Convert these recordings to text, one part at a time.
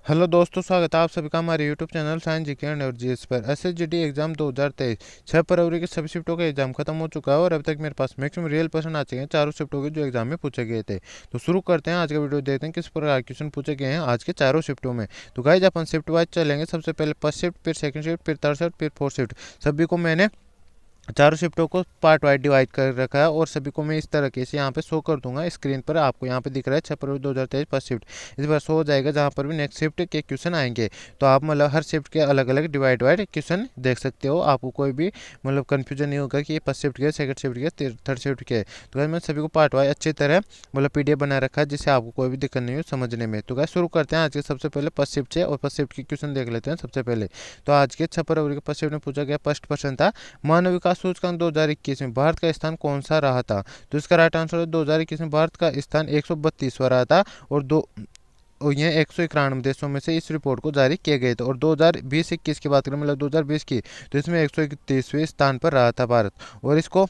Hello दोस्तों, स्वागत है आप सभी का हमारे YouTube channel science GK and और जीएस पर। एसएसजीडी एग्जाम 2023 6 फरवरी के सभी शिफ्टों का एग्जाम खत्म हो चुका है और अब तक मेरे पास मैक्सिमम रियल क्वेश्चन आ चुके हैं चारों शिफ्टों के जो एग्जाम में पूछे गए थे। तो शुरू करते हैं आज का वीडियो, देखते हैं किस प्रकार क्वेश्चन पूछे गए हैं आज के चारों शिफ्टों में। तो गाइज अपन शिफ्ट वाइज चलेंगे। सबसे पहले फर्स्ट शिफ्ट, फिर सेकंड शिफ्ट, फिर थर्ड शिफ्ट, फिर फोर्थ शिफ्ट। सभी को मैंने चारों शिफ्टों को पार्ट वाइज डिवाइड कर रखा है और सभी को मैं इस तरीके से यहाँ पे शो कर दूंगा। स्क्रीन पर आपको यहाँ पे दिख रहा है 6 फरवरी 2023 फर्स्ट शिफ्ट। इस बार शो हो जाएगा जहाँ पर भी नेक्स्ट शिफ्ट के क्वेश्चन आएंगे। तो आप मतलब हर शिफ्ट के अलग अलग डिवाइड क्वेश्चन देख सकते हो। आपको कोई भी मतलब कन्फ्यूजन नहीं होगा कि ये फर्स्ट शिफ्ट के, सेकंड शिफ्ट के, थर्ड शिफ्ट के। तो मैं सभी को पार्ट वाइज अच्छी तरह मतलब पीडीएफ बना रखा है जिससे आपको कोई भी दिक्कत नहीं हो समझने में। तो शुरू करते हैं आज के सबसे पहले फर्स्ट शिफ्ट से और फर्स्ट शिफ्ट के क्वेश्चन देख लेते हैं सबसे पहले। तो आज के 6 फरवरी के फर्स्ट शिफ्ट में पूछा गया फर्स्ट क्वेश्चन था, मानव विकास सूचकांक 2021 में भारत का स्थान कौन सा रहा था। तो इसका राइट आंसर है 2021 में भारत का स्थान 132वां रहा था और यह 191 देशों में से इस रिपोर्ट को जारी किए गए थे। और 2020-21 की बात करें मतलब 2020 की, तो इसमें 131वें स्थान पर रहा था भारत। और इसको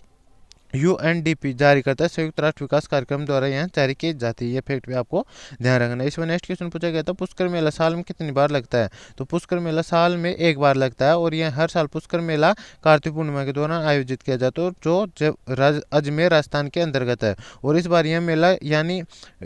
यूएनडीपी जारी करता है, संयुक्त राष्ट्र विकास कार्यक्रम द्वारा यह जारी की जाती है। ये फैक्ट भी आपको ध्यान रखना है। इसमें नेक्स्ट क्वेश्चन पूछा गया था, पुष्कर मेला साल में कितनी बार लगता है। तो पुष्कर मेला साल में एक बार लगता है और यह हर साल पुष्कर मेला कार्तिक पूर्णिमा के दौरान आयोजित किया जाता है जो अजमेर राजस्थान के अंतर्गत है। और इस बार यह मेला यानी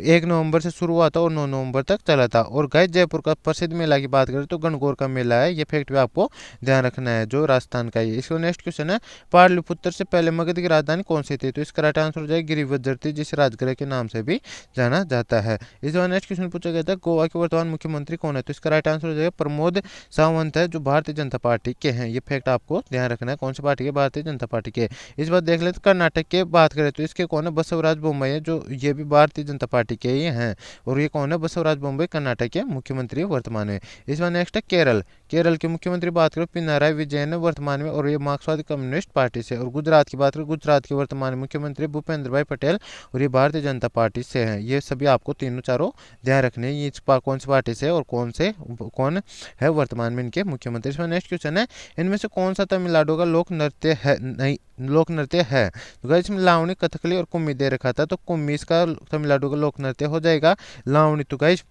1 नवंबर से शुरू हुआ था और 9 नवंबर तक चला था। और गाइस जयपुर का प्रसिद्ध मेला की बात करें तो गणगौर का मेला है। ये फैक्ट भी आपको ध्यान रखना है जो राजस्थान का है। इसको नेक्स्ट क्वेश्चन है, पाटलिपुत्र से पहले मगध की राजधानी कौन सी थी। तो इसका राइट आंसर हो जाएगा गिरिवज्र थी, जिसे राजगृह के नाम से भी जाना जाता है। इस बार नेक्स्ट क्वेश्चन पूछा गया था, गोवा के वर्तमान मुख्यमंत्री कौन है। तो इसका राइट आंसर हो जाएगा प्रमोद सावंत है, जो भारतीय जनता पार्टी के हैं। ये फैक्ट आपको ध्यान रखना है, कौन सी पार्टी के, भारतीय जनता पार्टी के। इस बार देख लेते कर्नाटक के बात करें तो इसके कौन है, बसवराज बोम्मई है, जो ये भी भारतीय जनता पार्टी के ही हैं। और ये कौन है, बसवराज बोम्मई कर्नाटक के मुख्यमंत्री वर्तमान में। इस बार नेक्स्ट है केरल। केरल के मुख्यमंत्री बात करें पिनाराई विजयन वर्तमान में, और ये मार्क्सवादी कम्युनिस्ट पार्टी से। और गुजरात की बात करें, गुजरात के वर्तमान मुख्यमंत्री भूपेंद्र भाई पटेल और ये भारतीय जनता पार्टी से हैं। ये सभी आपको तीनों चारों ध्यान रखने हैं, ये कौन सी पार्टी से और कौन है वर्तमान में इनके मुख्यमंत्री। इसमें नेक्स्ट क्वेश्चन है, इनमें से कौन सा तमिलनाडु का लोक नृत्य है, नहीं लोक नृत्य है। तो गाइस इसमें लावणी, कथकली और कुम्मी दे रखा था, तो कुम्मी इसका तमिलनाडु का लोक नृत्य हो जाएगा। लावणी तो गाइस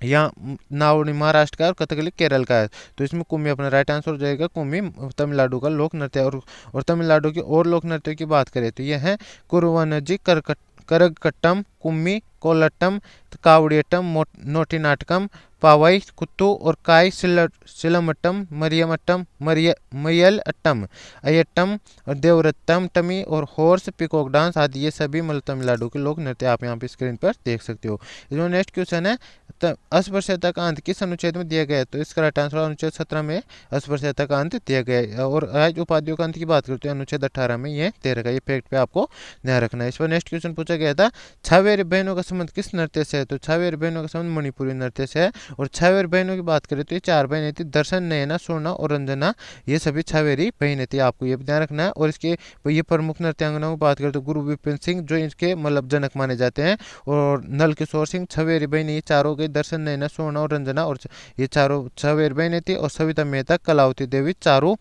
या नावड़ी महाराष्ट्र का है और कथकली केरल का है। तो इसमें कुम्मी अपना राइट आंसर हो जाएगा। कुम्मी तमिलनाडु का लोक नृत्य है। और तमिलनाडु की और लोक नृत्य की बात करें तो यह है कुरुवनजी, करगट्टम, कुम्मी, कोलट्टम, कावड़ियट्टम, नोटिनाटकम, पावाई कुत्तू और काई सिलमट्टम, मरियमट्टम, मरियल अट्टम, अयट्टम और देवरत्तम टमी और हॉर्स पिकॉक डांस आदि ये सभी मतलब तमिलनाडु के लोक नृत्य आप यहाँ पे स्क्रीन पर देख सकते हो। इसमें नेक्स्ट क्वेश्चन है, अस्पृश्यता का अंत किस अनुच्छेद में दिया गया है। तो इसका राइट आंसर अनुच्छेद 17 में अस्पृश्यता का अंत दिया गया है। और राज्य उपाधियों का अंत की बात करते हैं अनुच्छेद 18 में ये दे रखा है। ये फैक्ट पे आपको ध्यान रखना है। इस पर नेक्स्ट क्वेश्चन पूछा गया था, छावेर बहनों का संबंध किस नृत्य से है। तो छावेर बहनों का संबंध मणिपुरी नृत्य से है। और छावेर बहनों की बात करें तो ये 4 बहनें थी, दर्शन, नयना, सोना और रंजना। ये सभी छावेरी बहनें थी, आपको ये ध्यान रखना है। और इसके ये प्रमुख नृत्यांगनाओं की बात करें तो गुरु विपिन सिंह जो इनके मतलब जनक माने जाते हैं, और नल किशोर सिंह, छवेरी बहनी, ये चारों गई, दर्शन, नैना, सोना और रंजना। और ये चारों छवेर बहनें थी। और सविता मेहता, कलावती देवी, चारू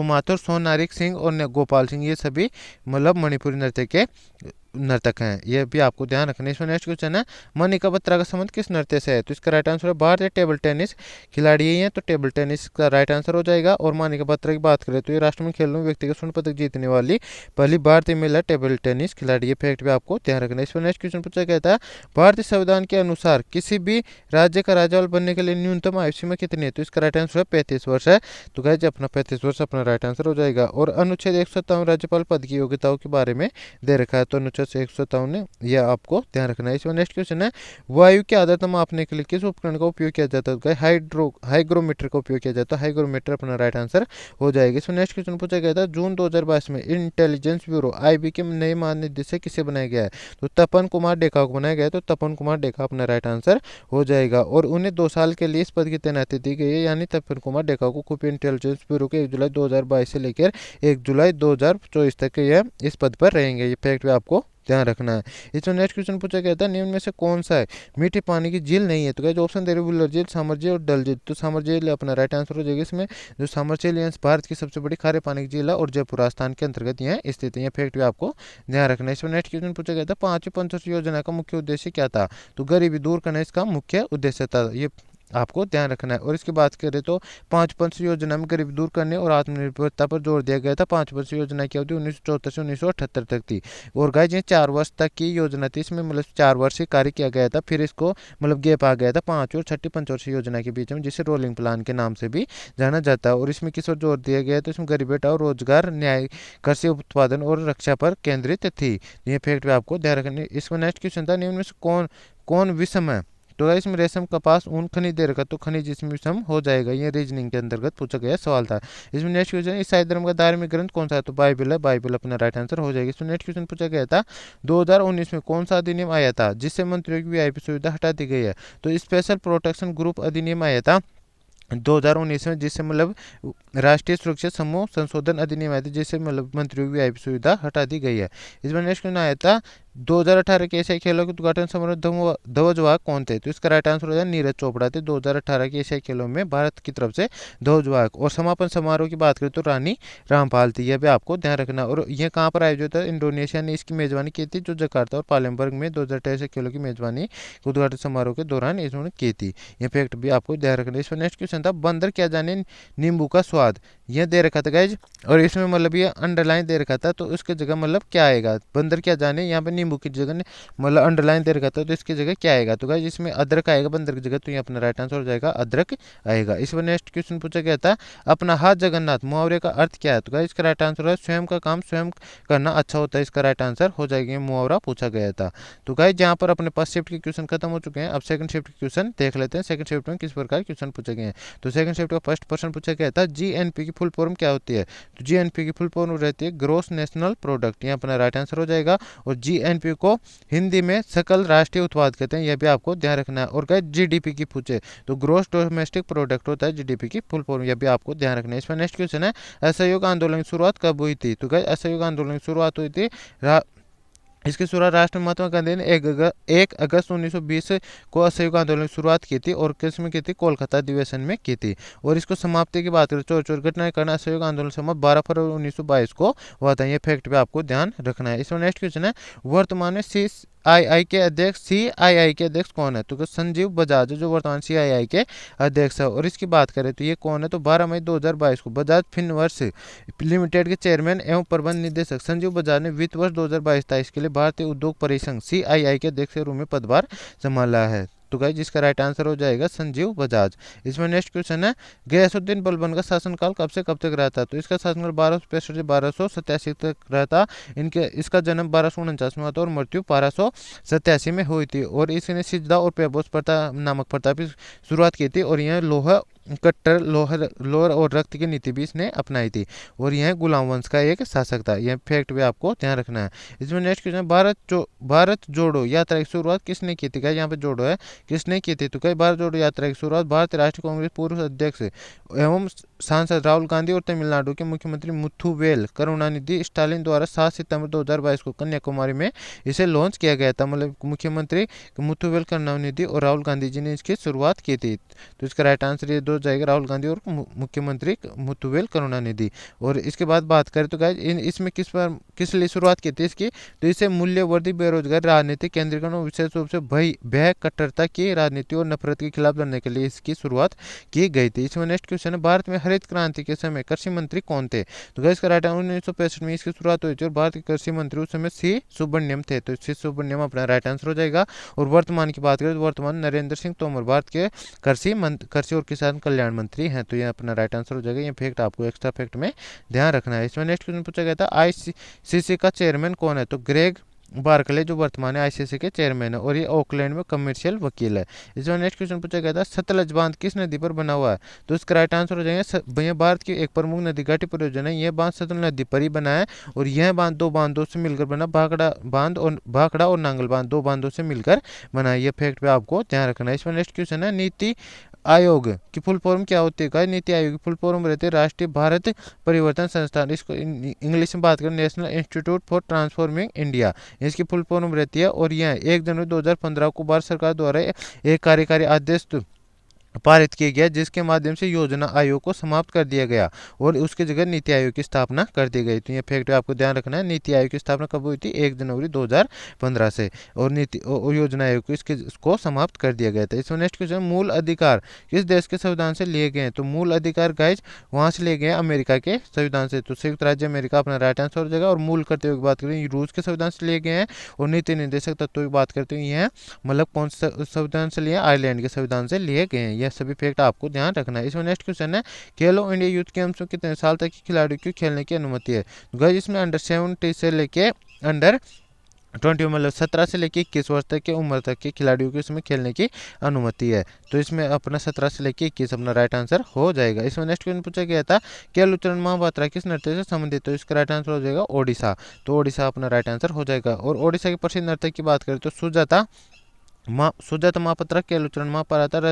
माथुर, सोनारिक सिंह और गोपाल सिंह ये सभी मतलब मणिपुरी नृत्य के नर्तक हैं। ये भी आपको ध्यान रखना है। इसमें नेक्स्ट क्वेश्चन है, मनिका बत्रा का संबंध किस नृत्य से है। तो इसका राइट आंसर है भारतीय टेबल टेनिस खिलाड़ी ही है, तो टेबल टेनिस का राइट आंसर हो जाएगा। और मनिका बत्रा की बात करें तो ये राष्ट्रमंडल खेलों में व्यक्तिगत स्वर्ण पदक जीतने वाली पहली भारतीय महिला टेबल टेनिस खिलाड़ी। ये फैक्ट भी आपको ध्यान रखना है। इसमें नेक्स्ट क्वेश्चन पूछा गया था, भारतीय संविधान के अनुसार किसी भी राज्य का राज्यपाल बनने के लिए न्यूनतम आयु सीमा कितनी है। तो इसका राइट आंसर है 35 वर्ष है। तो गाइस अपना 35 वर्ष अपना राइट आंसर हो जाएगा। और अनुच्छेद 157 राज्यपाल पद की योग्यताओं के बारे में दे रखा है, तो अनुच्छेद 157 यह आपको ध्यान रखना है। इसमें नेक्स्ट क्वेश्चन है, वायु की आर्द्रता मापने के लिए किस उपकरण का उपयोग किया जाता है। हाइग्रोमीटर का उपयोग किया जाता है। हाइग्रोमीटर अपना राइट आंसर हो जाएगा। इसमें नेक्स्ट क्वेश्चन पूछा गया था, जून 2022 में इंटेलिजेंस ब्यूरो आईबी के नए महानिदेशक किसे बनाया गया है। तो तपन कुमार डेका को बनाया गया है। तो तपन कुमार डेका अपना राइट आंसर हो जाएगा। और उन्हें 2 साल के लिए इस पद की तैनाती दी गई है, यानी तपन कुमार डेका को खुफिया इंटेलिजेंस ब्यूरो के 1 जुलाई 2022 से लेकर 1 जुलाई 2024 तक यह इस पद पर रहेंगे। ये फैक्ट भी आपको ध्यान रखना है। इसमें नेक्स्ट क्वेश्चन पूछा गया था निम्न में से कौन सा है मीठे पानी की झील नहीं है। तो गाइस ऑप्शन दे रहे बुल्लर झील, सामर झील और डल झील। तो सामर झील अपना राइट आंसर हो जाएगा इसमें। जो सामर झील भारत की सबसे बड़ी खारे पानी की झील है और जयपुर राजस्थान के अंतर्गत यह स्थित है। यह फैक्ट भी आपको ध्यान रखना है। इसमें नेक्स्ट क्वेश्चन पूछा गया था पांचवी पंचवर्षीय योजना का मुख्य उद्देश्य क्या था। तो गरीबी दूर करना इसका मुख्य उद्देश्य था, ये आपको ध्यान रखना है। और इसकी बात करें तो पांच पंचवर्षीय योजना में गरीबी दूर करने और आत्मनिर्भरता पर जोर दिया गया था। पांच पंचवर्षीय योजना की अवधि 1974 से 1978 तक थी। और गाइस ये 4 वर्ष तक की योजना थी। इसमें मतलब 4 वर्ष ही कार्य किया गया था, फिर इसको मतलब गैप आ गया था 5 और 6ठी पंचवर्षीय योजना के बीच में, जिसे रोलिंग प्लान के नाम से भी जाना जाता है। और इसमें किस ओर जोर दिया गया तो इसमें गरीबी हटाओ, रोजगार, न्याय, कृषि उत्पादन और रक्षा पर केंद्रित थी। ये फैक्ट भी आपको ध्यान रखना है। इसमें नेक्स्ट क्वेश्चन था निम्न में से कौन कौन विषम है। तो गाइस इसमें रेशम, कपास, ऊन, खनिज दे रखा, तो खनिज इसमें विषम हो जाएगा। ये रीजनिंग के अंतर्गत पूछा गया सवाल था। इसमें नेक्स्ट क्वेश्चन ईसाई धर्म का धार्मिक ग्रंथ कौन सा है। तो बाइबल है, बाइबल अपना राइट आंसर हो जाएगा। इसमें नेक्स्ट क्वेश्चन पूछा गया था 2019 में कौन सा अधिनियम आया था जिससे मंत्रियों की वीआईपी सुविधा हटा दी गई है। तो स्पेशल प्रोटेक्शन ग्रुप अधिनियम आया था 2019 में, जिससे मतलब राष्ट्रीय सुरक्षा समूह संशोधन अधिनियम आया था, जिससे मतलब मंत्रियों की वीआईपी सुविधा हटा दी गई है। इसमें नेक्स्ट क्वेश्चन आया था 2018 के एशियाई खेलों के उद्घाटन समारोह ध्वजवाहक कौन थे। तो इसका राइट आंसर हो जाए नीरज चोपड़ा थे। 2018 के एशियाई खेलों में भारत की तरफ से ध्वजवाहक। और समापन समारोह की बात करें तो रानी रामपाल थी। यह भी आपको ध्यान रखना। और यह कहाँ पर आयोजित है, इंडोनेशिया ने इसकी मेजबानी की थी, जो जकार्ता और पालेमबर्ग में 2018 एशियाई खेलों की मेजबानी उद्घाटन समारोह के दौरान इन्होंने की थी। यह फैक्ट भी आपको ध्यान रखना। इसमें नेक्स्ट क्वेश्चन था बंदर क्या जाने नींबू का स्वाद। यह दे रखा था गाइज, और इसमें मतलब ये अंडरलाइन दे रखा था, तो उसकी जगह मतलब क्या आएगा। बंदर क्या जाने, यहाँ पे नींबू की जगह मतलब अंडरलाइन दे रखा था, तो इसकी जगह क्या आएगा। तो गाइज इसमें अदरक आएगा बंदर की जगह, तो ये अपना राइट आंसर हो जाएगा अदरक आएगा। इसमें नेक्स्ट क्वेश्चन पूछा गया था अपना हाथ जगन्नाथ मुहावरे का अर्थ क्या है। तो गाइज इसका राइट आंसर है स्वयं का काम स्वयं करना अच्छा होता है। इसका राइट आंसर हो जाएगा, मुहावरा पूछा गया था। तो गाइज यहाँ पर अपने पास शिफ्ट के क्वेश्चन खत्म हो चुके हैं। अब सेकंड शिफ्ट के क्वेश्चन देख लेते हैं। सेकंड शिफ्ट में किस प्रकार क्वेश्चन पूछे गए हैं। तो सेकंड शिफ्ट का फर्स्ट प्रश्न पूछा गया था जीएनपी की फुल फॉर्म क्या होती है। तो जीएनपी की फुल फॉर्म रहती है ग्रोस नेशनल प्रोडक्ट। यहाँ अपना राइट आंसर हो जाएगा। और जीएनपी को हिंदी में सकल राष्ट्रीय उत्पाद कहते हैं, यह भी आपको ध्यान रखना है। और गाइस जीडीपी की पूछे तो ग्रोस डोमेस्टिक प्रोडक्ट होता है जीडीपी की फुल फॉर्म, यह भी आपको ध्यान रखना है। इसमें नेक्स्ट क्वेश्चन है असहयोग आंदोलन की शुरुआत कब हुई थी। तो गाइस असहयोग आंदोलन की शुरुआत हुई थी इसकी शुरुआत राष्ट्रपिता महात्मा गांधी ने 1 अगस्त 1920 को असहयोग आंदोलन की शुरुआत की थी। और किस में की थी, कोलकाता अधिवेशन में की थी। और इसको समाप्ति की बात करें चौर घटनाएं करना असहयोग आंदोलन समाप्त 12 फरवरी 1922 को हुआ था। ये फैक्ट भी आपको ध्यान रखना है। इसमें नेक्स्ट क्वेश्चन है वर्तमान में सीआईआई के अध्यक्ष कौन है। तो संजीव बजाज जो वर्तमान सीआईआई के अध्यक्ष है। और इसकी बात करें तो ये कौन है, तो 12 मई 2022 को बजाज फिनवर्स लिमिटेड के चेयरमैन एवं प्रबंध निदेशक संजीव बजाज ने वित्त वर्ष 2022-23 के लिए भारतीय उद्योग परिसंघ सीआईआई के अध्यक्ष के रूप में पदभार संभाला है। तो गाइस जिसका राइट आंसर हो जाएगा संजीव बजाज। इसमें नेक्स्ट क्वेश्चन है गयासुद्दीन बलबन का शासनकाल कब से कब तक रहा था। तो इसका शासनकाल 1265 से 1287 तक रहा था। इसका जन्म 1249 में हुआ था और मृत्यु 1287 में हुई थी। और इसने सिजदा और पेबोस प्रथा नामक प्रथा की शुरुआत की थी। और यह लोहा कट्टर लोहर और रक्त की नीति भी इसने अपनाई थी। और यह गुलाम वंश का एक शासक था। यह फैक्ट भी आपको ध्यान रखना है। इसमें नेक्स्ट क्वेश्चन भारत जोड़ो यात्रा की शुरुआत किसने की थी। क्या यहाँ पे जोड़ो है, किसने की थी। तो कई भारत जोड़ो यात्रा की शुरुआत भारतीय राष्ट्रीय कांग्रेस पूर्व अध्यक्ष एवं सांसद राहुल गांधी और तमिलनाडु के मुख्यमंत्री मुथुवेल करुणानिधि स्टालिन द्वारा 7 सितंबर 2022 को कन्याकुमारी में इसे लॉन्च किया गया था। मतलब मुख्यमंत्री मुथुवेल करुणानिधि और राहुल गांधी जी ने इसकी शुरुआत की थी। तो इसका राइट आंसर ये दो जाएगा राहुल गांधी और मुख्यमंत्री मुथुवेल करुणानिधि। और इसके बाद बात करें तो गाइस इसमें किस लिए शुरुआत की थी इसकी। तो इसे मूल्यवर्धित बेरोजगार राजनीतिक केंद्रीकरण और विशेष रूप से भय कट्टरता की राजनीति और नफरत के खिलाफ लड़ने के लिए इसकी शुरुआत की गई थी। इसमें नेक्स्ट क्वेश्चन है भारत में हरित क्रांति के समय कृषि मंत्री कौन थे। तो गाइस का राइट आंसर 1965 में इसकी शुरुआत हुई थी। और भारत के कृषि मंत्री उस समय सी सुब्रमण्यम थे। तो सी सुब्रमण्यम अपना राइट आंसर हो जाएगा। और वर्तमान की बात करें तो वर्तमान नरेंद्र सिंह तोमर भारत के कृषि और किसान कल्याण मंत्री हैं। तो ये अपना राइट आंसर हो जाएगा। ये फैक्ट आपको एक्स्ट्रा फैक्ट में ध्यान रखना है। इसमें नेक्स्ट क्वेश्चन पूछा गया था आईसीसी का चेयरमैन कौन है। तो ग्रेग बार्कले जो वर्तमान है आईसीसी के चेयरमैन है। और ये ऑकलैंड में कमर्शियल वकील है। इसमें नेक्स्ट क्वेश्चन पूछा गया था सतलज बांध किस नदी पर बना हुआ है। तो इसका राइट आंसर हो जाएगा यह भारत की एक प्रमुख नदी घाटी परियोजना है। यह बांध सतलज नदी पर ही बना है। और यह बांध दो बांधों से मिलकर बना भाखड़ा और नांगल बांध दो बांधों से मिलकर बना है। यह फैक्ट पे आपको ध्यान रखना है। इसमें नेक्स्ट क्वेश्चन है नीति आयोग की फुल फॉर्म क्या होती है? नीति आयोग की फुल फॉर्म रहती है राष्ट्रीय भारत परिवर्तन संस्थान, इसको इंग्लिश में बात करें national institute for transforming India, इसकी फुल फॉर्म रहती है। और यह 1 जनवरी 2015 को भारत सरकार द्वारा एक कार्यकारी आदेश पारित किया गया, जिसके माध्यम से योजना आयोग को समाप्त कर दिया गया और उसकी जगह नीति आयोग की स्थापना कर दी गई। तो ये फैक्ट आपको ध्यान रखना है। नीति आयोग की स्थापना कब हुई थी? 1 जनवरी 2015 से, और नीति और योजना आयोग को इसको समाप्त कर दिया गया था। इसमें नेक्स्ट क्वेश्चन, मूल अधिकार किस देश के संविधान से लिए गए हैं? तो मूल अधिकार गाइज वहाँ से लिए गए हैं अमेरिका के संविधान से। तो संयुक्त राज्य अमेरिका अपना राइट आंसर हो जाएगा। और मूल करते हुए बात करें रूस के संविधान से लिए गए हैं। और नीति निर्देशक तत्वों की बात करते हुए ये मतलब कौन सा संविधान से लिए? आयरलैंड के संविधान से लिए गए हैं। यह सभी फैक्ट आपको ध्यान रखना है। इसमें नेक्स्ट क्वेश्चन है, खेलो इंडिया यूथ गेम्स में कितने साल तक के खिलाड़ियों को खेलने की अनुमति है? गाइस इसमें अंडर 17 से लेके अंडर 20 मतलब 17 से लेके 21 वर्ष तक की उम्र तक के खिलाड़ियों को इसमें खेलने की अनुमति है। तो इसमें अपना 17 से लेके 21 अपना राइट आंसर हो जाएगा। इसमें नेक्स्ट क्वेश्चन पूछा गया था, केलुचरण महापात्रा किस नृत्य से संबंधित? तो इसका राइट आंसर हो जाएगा ओडिशा। तो ओडिशा अपना राइट आंसर हो जाएगा। और ओडिशा के प्रसिद्ध नर्तक की बात करें तो सुजाता महापात्रा, केलुचरण महापात्रा,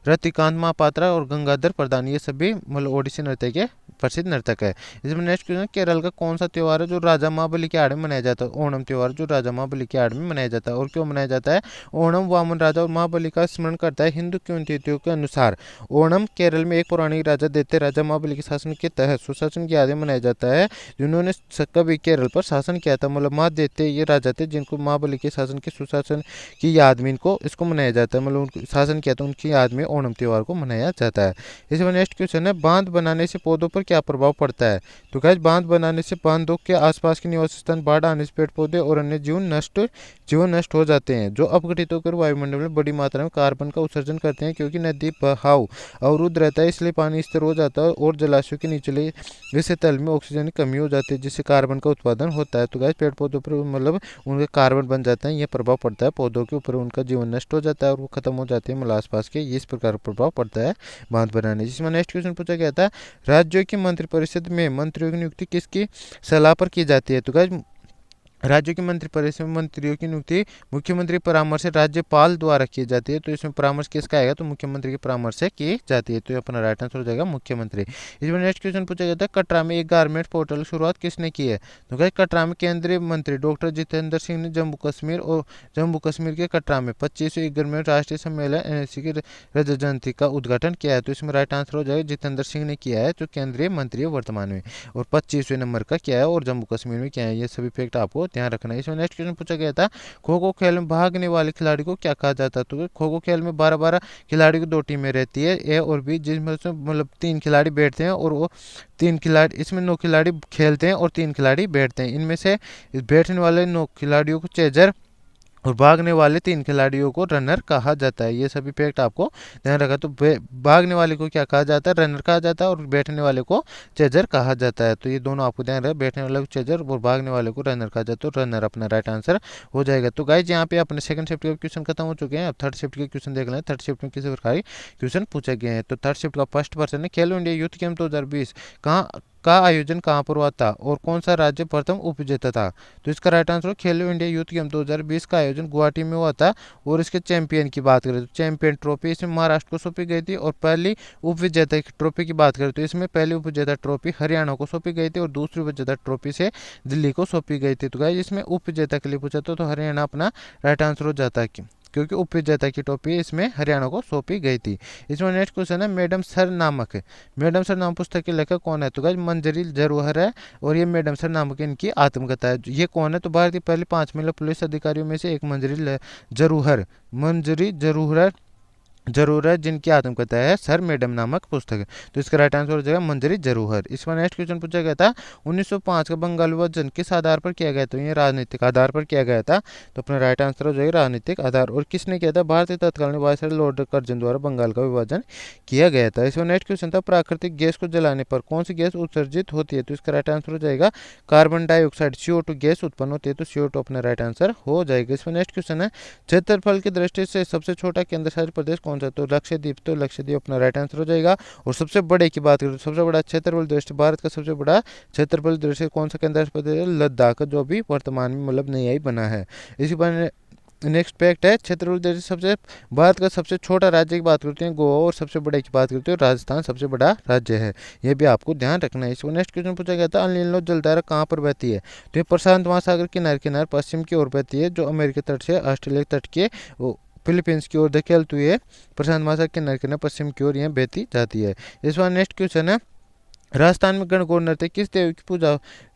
रतिकांत महापात्रा और गंगाधर प्रधान, ये सभी मतलब ओडिसी नृत्य के प्रसिद्ध नर्तक है। इसमें नेक्स्ट क्वेश्चन, केरल का कौन सा त्यौहार है जो राजा महाबली के आड़ में मनाया जाता है? ओणम त्यौहार जो राजा महाबली के आड़ में मनाया जाता है। और क्यों मनाया जाता है? ओणम वामन राजा और महाबली का स्मरण करता है। हिंदू किंवदंतियों के अनुसार ओणम केरल में एक पौराणिक राजा दैत्य राजा महाबली के शासन के तहत सुशासन की यादें मनाया जाता है, जिन्होंने कभी केरल पर शासन किया था। मतलब महादैत्य ये राजा थे जिनको महाबली के शासन के सुशासन की याद में इसको मनाया जाता है, मतलब उनको शासन किया था उनकी याद में ओणम त्यौहार को मनाया जाता है। इसमें नेक्स्ट क्वेश्चन है, बांध बनाने से पौधों पर क्या प्रभाव पड़ता है? तो गाइस बांध बनाने से बांधों के आसपास के निवास स्थान, बाढ़ आने से पेड़ पौधे और अन्य जीवन नष्ट हो जाते हैं, जो अपघटित होकर वायुमंडल में बड़ी मात्रा में कार्बन का उत्सर्जन करते हैं। क्योंकि नदी बहाव अवरुद्ध रहता है, इसलिए पानी स्थिर हो जाता है और जलाशयों के निचले हिस्से तल में ऑक्सीजन की कमी हो जाती है, जिससे कार्बन का उत्पादन होता है। तो गाइस पेड़ पौधों पर मतलब उनके कार्बन बन जाते हैं, यह प्रभाव पड़ता है पौधों के ऊपर, उनका जीवन नष्ट हो जाता है और वो खत्म हो जाते हैं मतलब आसपास के, इस प्रकार प्रभाव पड़ता है बांध बनाने। जिसमें नेक्स्ट क्वेश्चन पूछा गया था, राज्यों की मंत्रिपरिषद में मंत्रियों की नियुक्ति किसकी सलाह पर की जाती है? तो गाइस राज्यों की मंत्रिपरिषद में मंत्रियों की नियुक्ति मुख्यमंत्री परामर्श से राज्यपाल द्वारा की जाती है। तो इसमें परामर्श किसका आएगा? तो मुख्यमंत्री के परामर्श से की जाती है। तो ये अपना राइट आंसर हो जाएगा मुख्यमंत्री। इसमें नेक्स्ट क्वेश्चन पूछा गया था, कटरा में एक गारमेंट पोर्टल की शुरुआत किसने की है? तो गाइस कटरा में केंद्रीय मंत्री डॉक्टर जितेंद्र सिंह ने जम्मू कश्मीर के कटरा में 25वें गारमेंट राष्ट्रीय सम्मेलन NSC की रजत जयंती का उद्घाटन किया है। तो इसमें राइट आंसर हो जाएगा जितेंद्र सिंह ने किया है, जो केंद्रीय मंत्री है वर्तमान में, और 25वें नंबर का किया है और जम्मू कश्मीर में किया है। ये सभी फैक्ट आपको ध्यान रखना है। इसमें नेक्स्ट क्वेश्चन पूछा गया था, खो खो खेल में भागने वाले खिलाड़ी को क्या कहा जाता है? तो खो खो खेल में 12-12 खिलाड़ी की 2 टीमें रहती है, ए और बी, जिसमें से मतलब 3 खिलाड़ी बैठते हैं और वो 3 खिलाड़ी, इसमें 9 खिलाड़ी खेलते हैं और 3 खिलाड़ी बैठते हैं। इनमें से बैठने वाले 9 खिलाड़ियों को चेजर और भागने वाले 3 खिलाड़ियों को रनर कहा जाता है। ये सभी फैक्ट आपको ध्यान रखा। तो भागने वाले को क्या कहा जाता है? रनर कहा जाता है, और बैठने वाले को चेजर कहा जाता है। तो ये दोनों आपको ध्यान रखा, बैठने वाले को चेजर और भागने वाले को रनर कहा जाता है। तो रनर अपना राइट आंसर हो जाएगा। तो गाइज यहाँ पे अपने सेकंड शिफ्ट के क्वेश्चन खत्म हो चुके हैं। अब थर्ड शिफ्ट के क्वेश्चन देख लें, थर्ड शिफ्ट में किसी प्रकार क्वेश्चन पूछे गए हैं। तो थर्ड शिफ्ट का फर्स्ट पर्सन है, खेलो इंडिया यूथ गेम 2020 का आयोजन कहाँ पर हुआ था और कौन सा राज्य प्रथम उपविजेता था? तो इसका राइट आंसर हो, खेलो इंडिया यूथ गेम 2020 का आयोजन गुवाहाटी में हुआ था। और इसके चैंपियन की बात करें तो चैंपियन ट्रॉफी इसमें महाराष्ट्र को सौंपी गई थी। और पहली उपविजेता ट्रॉफी की बात करें तो इसमें पहली उपविजेता ट्रॉफी हरियाणा को सौंपी गई थी और दूसरी उपविजेता ट्रॉफी से दिल्ली को सौंपी गई थी। तो गाइस इसमें उपविजेता के लिए पूछा तो हरियाणा अपना राइट आंसर हो जाता है, क्योंकि उपविजेता की ट्रॉफी इसमें हरियाणा को सौंपी गई थी। इसमें नेक्स्ट क्वेश्चन है, मैडम सर नामक पुस्तक के लेखक कौन है? तो गाइस मंजरी जरूहर है, और ये मैडम सर नामक इनकी आत्मकथा है। ये कौन है? तो भारत की पहली 5 महिला पुलिस अधिकारियों में से एक मंजरी जरूर जिनकी आत्मकथा है सर मैडम नामक पुस्तक है। तो इसका राइट आंसर हो जाएगा मंजरी जरूहर। इसमें नेक्स्ट क्वेश्चन पूछा गया था, 1905 का बंगाल विभाजन किस आधार पर किया गया? तो ये राजनीतिक आधार पर किया गया था। तो अपना राइट आंसर हो जाएगा राजनीतिक आधार। और किसने किया था? भारतीय तत्कालीन वायसराय लॉर्ड कर्जन द्वारा बंगाल का विभाजन किया गया था। इसमें नेक्स्ट क्वेश्चन था, प्राकृतिक गैस को जलाने पर कौन सी गैस उत्सर्जित होती है? तो इसका राइट आंसर हो जाएगा कार्बन डाइऑक्साइड, CO2 गैस उत्पन्न होती है। तो CO2 अपना राइट आंसर हो जाएगा। इसमें नेक्स्ट क्वेश्चन है, क्षेत्रफल की दृष्टि से सबसे छोटा केंद्र शासित प्रदेश कौन सा? तो लक्षद्वीप। तो लक्षद्वीप अपना राइट आंसर हो जाएगा। और सबसे बड़े की बात करें तो सबसे बड़ा क्षेत्रफल दृष्टि, भारत का सबसे बड़ा क्षेत्रफल दृष्टि कौन सा केंद्र शासित प्रदेश है? लद्दाख, जो भी वर्तमान में मतलब नई बना है। इसी पर नेक्स्ट फैक्ट है, क्षेत्रफल देश सबसे भारत का सबसे छोटा राज्य की बात करते हैं गोवा, और सबसे बड़े की बात करते हैं राजस्थान सबसे बड़ा राज्य है। ये भी आपको ध्यान रखना है। इसको नेक्स्ट क्वेश्चन पूछा गया था, अल नीनो जलधारा कहाँ पर बहती है? तो ये प्रशांत महासागर किनारे किनारे पश्चिम की ओर बहती है, जो अमेरिकी तट से ऑस्ट्रेलिया तट के फिलीपींस की ओर धकेलती हुए प्रशांत महासागर किनारे किनारे पश्चिम की ओर यह बहती जाती है। इस बार नेक्स्ट क्वेश्चन है, राजस्थान में गणगौर नृत्य किस देवी की पूजा,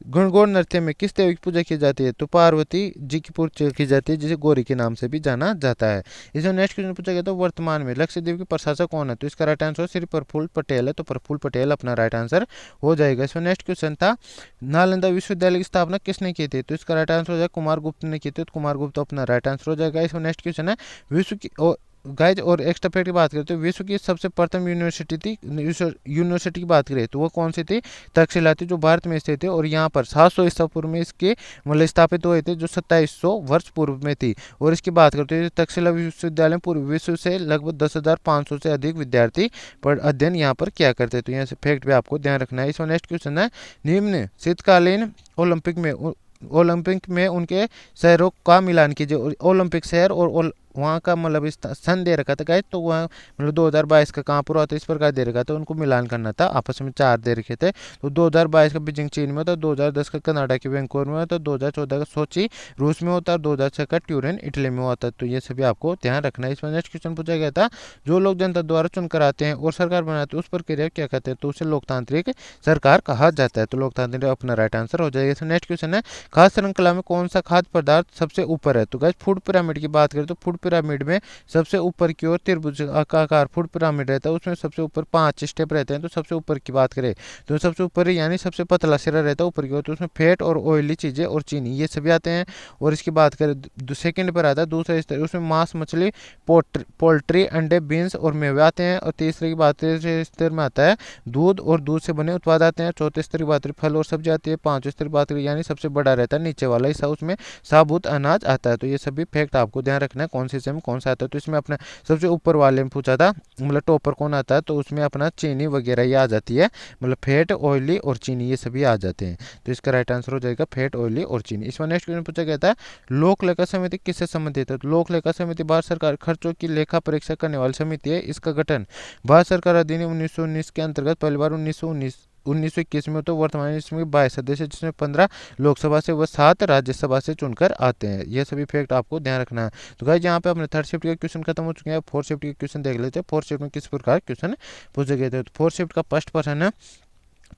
गणगौर नृत्य में किस देवी की पूजा की जाती है? तो पार्वती जी की पूजा की जाती है, जिसे गौरी के नाम से भी जाना जाता है। इसमें नेक्स्ट क्वेश्चन पूछा गया, तो वर्तमान में लक्षद्वीप के प्रशासक कौन है? तो इसका राइट आंसर श्री प्रफुल्ल पटेल है, तो प्रफुल्ल पटेल अपना राइट आंसर हो जाएगा। इसमें नेक्स्ट क्वेश्चन था, नालंदा विश्वविद्यालय की स्थापना किसने की थी? तो इसका राइट आंसर हो जाएगा कुमार गुप्त ने की थी, तो कुमार गुप्त अपना राइट आंसर हो जाएगा। इसमें नेक्स्ट क्वेश्चन है, विश्व की गाइज और एक्स्ट्रा फैक्ट की बात करें तो विश्व की सबसे प्रथम यूनिवर्सिटी थी, यूनिवर्सिटी की बात करें तो वो कौन सी थी? तक्षशिला थी, जो भारत में स्थित है, और यहाँ पर 700 ईसा पूर्व में इसके मतलब स्थापित हुए थे, जो 2700 वर्ष पूर्व में थी। और इसकी बात करते हैं, तक्षशिला विश्वविद्यालय में पूरे विश्व से लगभग 10,500 से अधिक विद्यार्थी पर अध्ययन यहाँ पर किया करते, तो यहाँ से फैक्ट भी आपको ध्यान रखना है। इसमें नेक्स्ट क्वेश्चन है, निम्न शीतकालीन ओलंपिक में उनके शहरों का मिलान कीजिए। ओलंपिक शहर और वहाँ का मतलब सन दे रखा था गाइस, तो वहाँ मतलब 2022 का कहाँ पर हुआ था इस प्रकार दे रखा था, उनको मिलान करना था, आपस में 4 दे रखे थे। तो 2022 का बीजिंग चीन में होता, 2010 का कनाडा के वैंकूवर में होता, 2014 का सोची रूस में होता, 2006 का ट्यूरिन इटली में होता। तो ये सभी आपको ध्यान रखना है। इसमें नेक्स्ट क्वेश्चन पूछा गया था, जो लोग जनता द्वारा चुनकर आते हैं और सरकार बनाते हैं उस प्रक्रिया क्या कहते हैं? तो उसे लोकतांत्रिक सरकार कहा जाता है, तो लोकतांत्रिक अपना राइट आंसर हो जाएगा। नेक्स्ट क्वेश्चन है, खाद्य श्रृंखला में कौन सा खाद्य पदार्थ सबसे ऊपर है? तो गाइस फूड पिरामिड की बात करें तो फूड पिरामिड में सबसे ऊपर की ओर त्रिभुज आकार फूड पिरामिड रहता है, उसमें सबसे ऊपर 5 स्टेप रहते हैं। तो सबसे ऊपर की बात करें तो सबसे ऊपर यानी सबसे पतला सिरा रहता है ऊपर की ओर, तो उसमें फैट और ऑयली चीजें और चीनी ये सभी आते हैं। और इसकी बात करें सेकंड पर आता है दूसरा स्तर, उसमें मांस मछली पोल्ट्री अंडे बीन्स और मेवे आते हैं। और तीसरे की बात स्तर में आता है दूध और दूध से बने उत्पाद आते हैं। चौथे स्तर की बात करें फल और सब्जी आती है। पांचवें स्तर की बात करें यानी सबसे बड़ा रहता है नीचे वाला हिस्सा, उसमें साबुत अनाज आता है। तो ये सभी फैक्ट आपको ध्यान रखना है, कौन से हिस्से में कौन सा आता है। तो इसमें अपना सबसे ऊपर वाले में पूछा था मतलब टॉपर कौन आता है, तो उसमें अपना चीनी वगैरह ये आ जाती है, मतलब फैट ऑयली और चीनी ये सभी आ जाते हैं। तो इसका राइट आंसर हो जाएगा फैट ऑयली और चीनी। इसमें नेक्स्ट क्वेश्चन पूछा गया था, लोक लेखा समिति किससे संबंधित है? तो लोक लेखा समिति भारत सरकार खर्चों की लेखा परीक्षा करने वाली समिति है। इसका गठन भारत सरकार अधिनियम 1919 के अंतर्गत पहली बार 1921 में, तो वर्तमान इसमें 22 सदस्य जिसमें 15 लोकसभा से व 7 राज्यसभा से चुनकर आते हैं। यह सभी फैक्ट आपको ध्यान रखना है। तो गाइस यहाँ पे अपने थर्ड शिफ्ट के क्वेश्चन खत्म हो चुके हैं। फोर्थ शिफ्ट के क्वेश्चन देख लेते हैं, फोर्थ शिफ्ट में किस प्रकार क्वेश्चन पूछे गए थे। तो फोर्थ शिफ्ट का फर्स्ट प्रश्न है,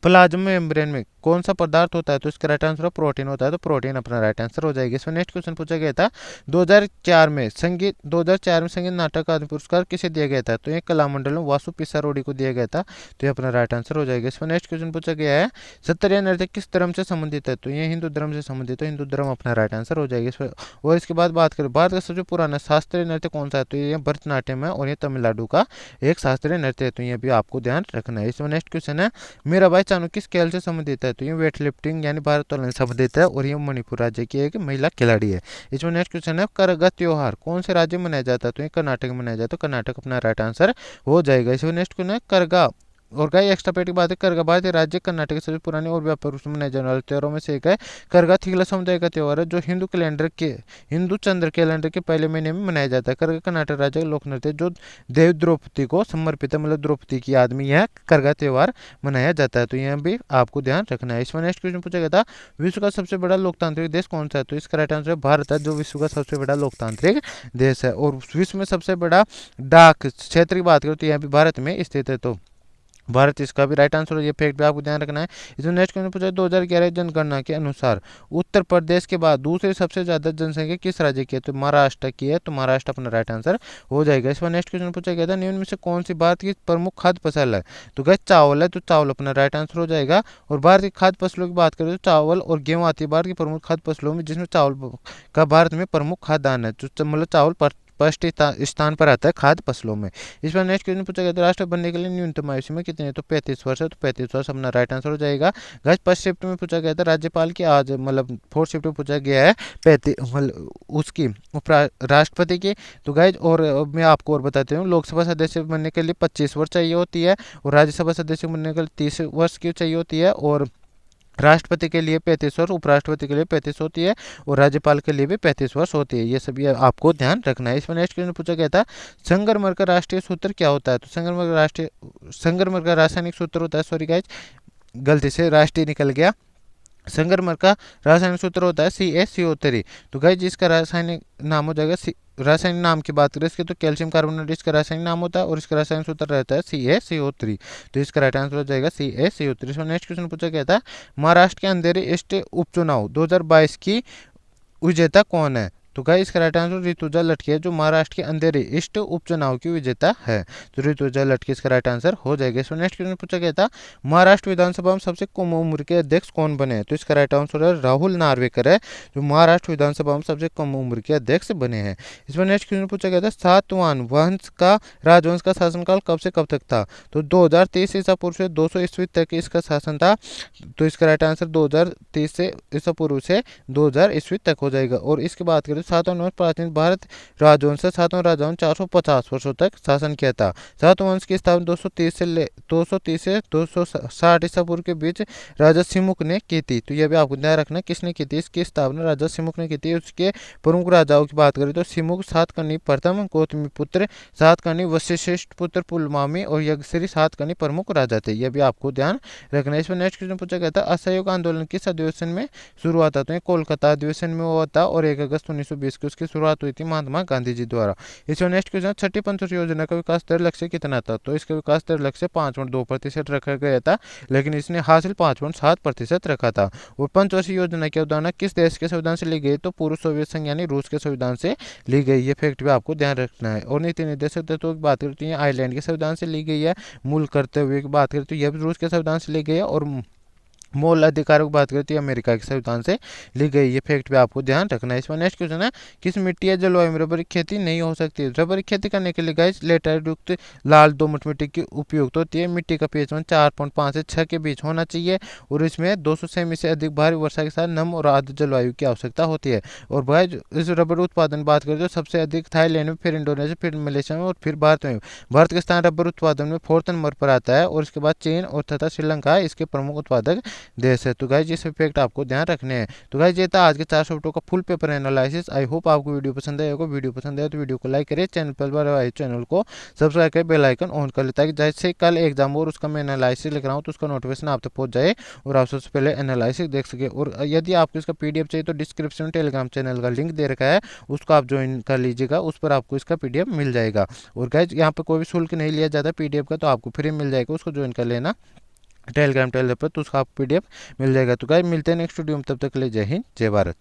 प्लाज्मा मेम्ब्रेन में कौन सा पदार्थ होता है? तो इसका राइट आंसर प्रोटीन होता है, तो प्रोटीन अपना राइट आंसर हो जाएगा। इसमें नेक्स्ट क्वेश्चन पूछा गया था, 2004 में संगीत नाटक अकादमी पुरस्कार किसे दिया गया था? तो ये कलामंडलम वासु पिसारोडी को दिया गया था, तो ये अपना राइट आंसर हो जाएगा। इसमें नेक्स्ट क्वेश्चन पूछा गया है, सत्रिया नृत्य किस धर्म से संबंधित है? तो ये हिंदू धर्म से संबंधित है, हिंदू धर्म अपना राइट आंसर हो जाएगा। और इसके बाद बात करें भारत का सबसे पुराना शास्त्रीय नृत्य कौन सा है? तो ये भरतनाट्यम है, और ये तमिलनाडु का एक शास्त्रीय नृत्य है, तो ये भी आपको ध्यान रखना है। इसमें नेक्स्ट क्वेश्चन है, मीराबाई चानू किस खेल से संबंधित है? तो ये वेट लिफ्टिंग यानी भारोत्तोलन से संबंधित है, और ये मणिपुर राज्य की एक महिला खिलाड़ी है। इसमें नेक्स्ट क्वेश्चन है, करगा त्योहार कौन से राज्य में मनाया जाता है? तो ये कर्नाटक में मनाया जाता है, तो कर्नाटक अपना राइट आंसर हो जाएगा। इसमें नेक्स्ट क्वेश्चन है, करगा और गाय एक्स्ट्रा पेट की बात है, करगा भारतीय राज्य कर्नाटक के सबसे पुराने और व्यापक रूप से मनाए जाने वाले त्योहारों में से एक है। करगा थिगला समुदाय का त्योहार है, जो हिंदू चंद्र कैलेंडर के पहले महीने में मनाया जाता है। करगा कर्नाटक राज्य का लोक नृत्य जो देव द्रौपदी को समर्पित है, मतलब द्रौपदी की याद में यह करगा त्योहार मनाया जाता है, तो यह भी आपको ध्यान रखना है। इसमें नेक्स्ट क्वेश्चन पूछा गया था, विश्व का सबसे बड़ा लोकतांत्रिक देश कौन सा है? तो इसका राइट आंसर भारत है, जो विश्व का सबसे बड़ा लोकतांत्रिक देश है। और विश्व में सबसे बड़ा डाक क्षेत्र की बात करें तो यह भी भारत में स्थित है, तो भारत इसका भी राइट आंसर है। ये फैक्ट भी आपको ध्यान रखना है। इसमें नेक्स्ट क्वेश्चन पूछा 2011 जनगणना के अनुसार उत्तर प्रदेश के बाद दूसरी सबसे ज्यादा जनसंख्या किस राज्य की है? तो महाराष्ट्र की है, तो महाराष्ट्र अपना राइट आंसर हो जाएगा। इसमें नेक्स्ट क्वेश्चन पूछा गया था, निम्न में से कौन सी भारत की प्रमुख खाद्य फसल है? तो गैस चावल है, तो चावल अपना राइट आंसर हो जाएगा। और भारत की खाद्य फसलों की बात करें तो चावल और गेहूं आती है भारत की प्रमुख खाद्य फसलों में, जिसमें चावल का भारत में प्रमुख खाद्यान्न है, तो मतलब चावल फर्स्ट स्थान पर आता है खाद्य फसलों में। इस बार नेक्स्ट क्वेश्चन पूछा गया था, राष्ट्र बनने के लिए न्यूनतम आयु सीमा कितनी है? तो 35 वर्ष है, तो 35 वर्ष अपना राइट आंसर हो जाएगा। गाइस फर्स्ट शिफ्ट में पूछा गया था राज्यपाल की आज मतलब फोर्थ शिफ्ट में पूछा गया है 35 मतलब उसकी राष्ट्रपति की। तो गाइस और मैं आपको और बताते हूँ, लोकसभा सदस्य बनने के लिए 25 वर्ष चाहिए होती है, और राज्यसभा सदस्य बनने के लिए 30 वर्ष की चाहिए होती है, और राष्ट्रपति के लिए 35 वर्ष, उपराष्ट्रपति के लिए 35 होती है और राज्यपाल के लिए भी 35 वर्ष होती है। ये सभी आपको ध्यान रखना है। इसमें नेक्स्ट क्वेश्चन पूछा गया था संगमरमर का राष्ट्रीय सूत्र क्या होता है। तो संगमरमर का रासायनिक सूत्र होता है, सॉरी गाइज गलती से राष्ट्रीय निकल गया। संगमरमर का रासायनिक सूत्र होता है CaCO3। तो गाइज जिसका रासायनिक नाम हो जाएगा रासायनिक नाम की बात करें इसके तो कैल्शियम कार्बोनेट इसका रासायनिक नाम होता है और इसका रासायनिक सूत्र रहता है CaCO3। तो इसका राइट आंसर हो जाएगा CaCO3। इसमें नेक्स्ट क्वेश्चन पूछा गया था महाराष्ट्र के अंधेरी ईस्ट उपचुनाव 2022 की विजेता कौन है। तो गाइस इसका राइट आंसर ऋतुजा लटके जो महाराष्ट्र के अंधेरी ईस्ट उपचुनाव की विजेता है। तो ऋतुजा लटके इसका राइट आंसर हो जाएगा। इसमें नेक्स्ट क्वेश्चन पूछा गया था महाराष्ट्र विधानसभा में सबसे कम उम्र के अध्यक्ष कौन बने हैं। तो इसका राइट आंसर है राहुल नार्वेकर है जो महाराष्ट्र विधानसभा में सबसे कम उम्र के अध्यक्ष बने हैं। इसमें नेक्स्ट क्वेश्चन पूछा गया था सातवाहन वंश का राजवंश का शासनकाल कब से कब तक था। तो 2030 ईसा पूर्व से 200 ईस्वी तक इसका शासन था। तो इसका राइट आंसर 2030 से ईसा पूर्व से 2000 ईस्वी तक हो जाएगा। और इसकी बात करें सातवां वंश प्राचीन भारत राजवंश से सातवां राजवंश 450 वर्षों तक शासन किया था। सातवां वंश की स्थापना 230 से 260 ईसा पूर्व के बीच राजा सिमुक ने की थी। तो यह भी आपको ध्यान रखना किसने की थी, इसकी स्थापना राजा सिमुक ने की थी। उसके प्रमुख राजाओं की बात करें तो सिमुक, सातकर्णी प्रथम, गौतमी पुत्र, सातकर्णी, वशिष्ठ पुत्र पुलमामी और यज्ञश्री सातकर्णी प्रमुख राजा थे। यह भी आपको ध्यान रखना है। इसमें नेक्स्ट क्वेश्चन पूछा गया था असहयोग आंदोलन किस अधिवेशन में शुरू हुआ था। तो ये कोलकाता अधिवेशन में हुआ था और 1 अगस्त 1920 को उसकी शुरुआत हुई थी महात्मा गांधी जी द्वारा। इसमें नेक्स्ट क्वेश्चन छठी पंचवर्षीय योजना का विकास दर लक्ष्य कितना था। तो इसका विकास दर लक्ष्य 5.2% रखा गया था लेकिन इसने हासिल 5.7% रखा था। और पंचवर्षीय योजना की अवधारणा किस देश के संविधान से ली गई। तो पूर्व सोवियत संघ यानी रूस के संविधान से ली गई। ये फैक्ट भी आपको ध्यान रखना है। और नीति निर्देशक तत्वों की बात करते हैं आयरलैंड के संविधान से ली गई है। मूल कर्तव्य की बात करते हैं यह भी रूस के संविधान से ली गई है। और मूल अधिकारों की बात करती है अमेरिका के संविधान से ली गई। ये फैक्ट भी आपको ध्यान रखना है। इसमें नेक्स्ट क्वेश्चन है किस मिट्टी या जलवायु में रबर की खेती नहीं हो सकती। रबर की खेती करने के लिए गाइस लेटराइट युक्त लाल दोमट मिट्टी की उपयुक्त होती है। मिट्टी का पीएच 4.5 से 6 के बीच होना चाहिए और इसमें 200 सेमी से अधिक भारी वर्षा के साथ नम और आर्द्र जलवायु की आवश्यकता होती है। और भाई इस रबर उत्पादन बात करें तो सबसे अधिक थाईलैंड में, फिर इंडोनेशिया, फिर मलेशिया में और फिर भारत में। भारत का स्थान रबर उत्पादन में 4th नंबर पर आता है और इसके बाद चीन और तथा श्रीलंका इसके प्रमुख उत्पादक देश है। तो गाइज इस फैक्ट आपको ध्यान रखने हैं। तो गाइज ये था आज के 4 सब्जेक्टों का full paper analysis. I hope आपको वीडियो पसंद आएगा। वीडियो पसंद आए तो वीडियो को लाइक करें, चैनल पर आए चैनल को सब्सक्राइब करें, बेल आइकन ऑन कर ले ताकि जैसे कल एग्जाम और उसका मैं एनालिसिस लिख रहा हूँ तो उसका नोटिफिकेशन आप तक पहुंच जाए और आप सबसे पहले एनालिसिस देख सके। और यदि आपको इसका PDF चाहिए तो डिस्क्रिप्शन में टेलीग्राम चैनल का लिंक दे रखा है, उसको आप ज्वाइन कर लीजिएगा। उस पर आपको इसका PDF मिल जाएगा। और गाइज यहाँ पर कोई भी शुल्क नहीं लिया जाता PDF का, तो आपको फ्री मिल जाएगा, उसको ज्वाइन कर लेना टेलीग्राम पर, तो उसका आपको PDF मिल जाएगा। तो गाइस मिलते हैं नेक्स्ट वीडियो में, तब तक के लिए जय हिंद जय भारत।